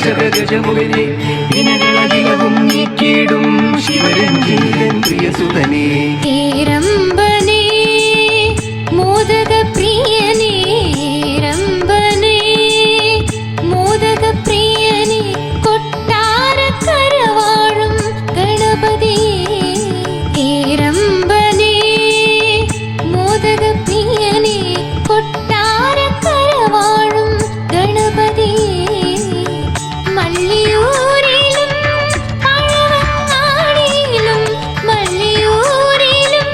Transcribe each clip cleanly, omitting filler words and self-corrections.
വിനാശകജമുഖനെ വിനകളകിലവും നീക്കിയിടും ശിവരഞ്ജീരൻ പ്രിയസുതനേ രംഭനേ മോദക പ്രിയനേ രംഭനേ മോദക പ്രിയനേ കൊട്ടാരക്കര വാഴും ഗണപതിയേ രംഭനേ മോദക പ്രിയനേ കൊട്ടാരക്കര വാഴും ഗണപതിയേ മള്ളിയൂരിലും പഴവങ്ങാടിയിലും മള്ളിയൂരിലും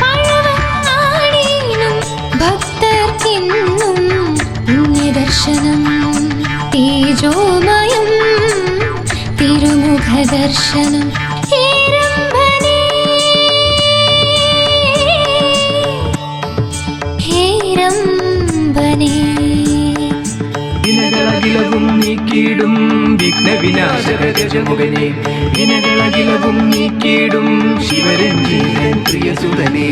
പഴവങ്ങാടിയിലും ഭക്തർക്കെന്നും പുണ്യദർശനം തേജോമയം തിരുമുഖദർശനം രംഭനേ രംഭനേ വിനകളകിലവും നീക്കിയിടും വിഘ്നവിനാശകജമുഖനെ വിനകളകിലവും നീക്കിയിടും ശിവരഞ്ജീരൻ പ്രിയസുതനേ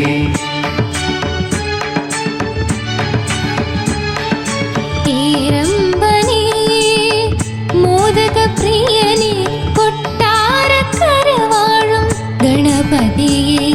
രംഭനേ മോദക പ്രിയനേ കൊട്ടാരക്കര വാഴും ഗണപതിയേ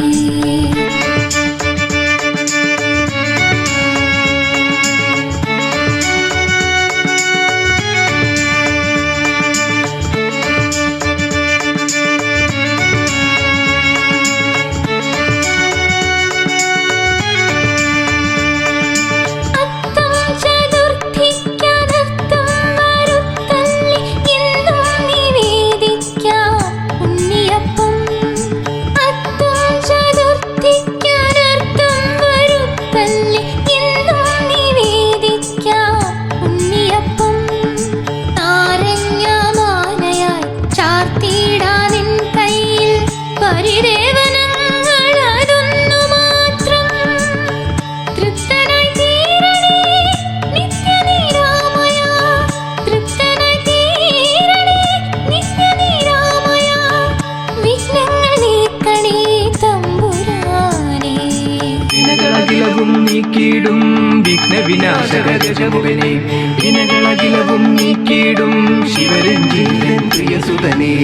വിനകളകിലവും നീക്കിയിടും വിഘ്നവിനാശകജമുഖനെ വിനകളകിലവും നീക്കിയിടും ശിവരഞ്ജീരൻ പ്രിയസുതനേ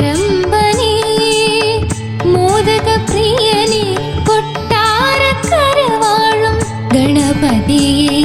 രംഭനേ മോദക പ്രിയനേ കൊട്ടാരക്കര വാഴും ഗണപതിയേ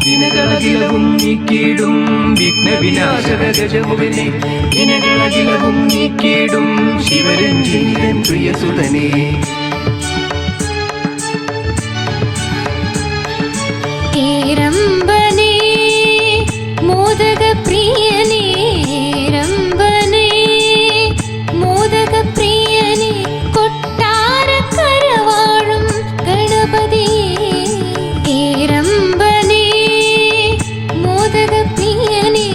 വിനകളകിലവും നീക്കിയിടും വിഘ്നവിനാശകജമുഖനെ വിനകളകിലവും നീക്കിയിടും ശിവരഞ്ജീരൻ പ്രിയസുതനേ രംഭനേ മോദക പ്രിയനേ രംഭനേ മോദക പ്രിയനേ കൊട്ടാരക്കര വാഴും ഗണപതിയേ രംഭനേ മോദക പ്രിയനേ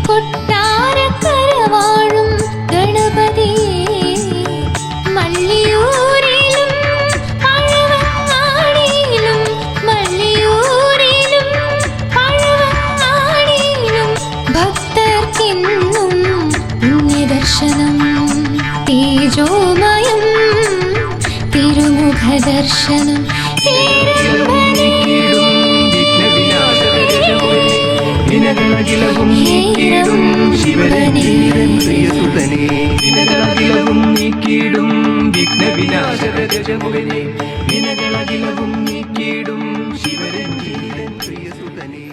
കൊട്ടാരക്കര വാഴും ഗണപതിയേ മള്ളിയൂരിലും പഴവങ്ങാടിയിലും മള്ളിയൂരിലും പഴവങ്ങാടിയിലും ഭക്തർക്കെന്നും പുണ്യദർശനം തേജോമയം തിരുമുഖദർശനം വിനകളകിലവും നീക്കിയിടും ശിവരഞ്ജീരൻ പ്രിയസുതനേ വിനകളകിലവും നീക്കിയിടും വിഘ്നവിനാശകജമുഖനെ വിനകളകിലവും നീക്കി നീക്കിയിടും ശിവരഞ്ജിതൻ പ്രിയസുതനേ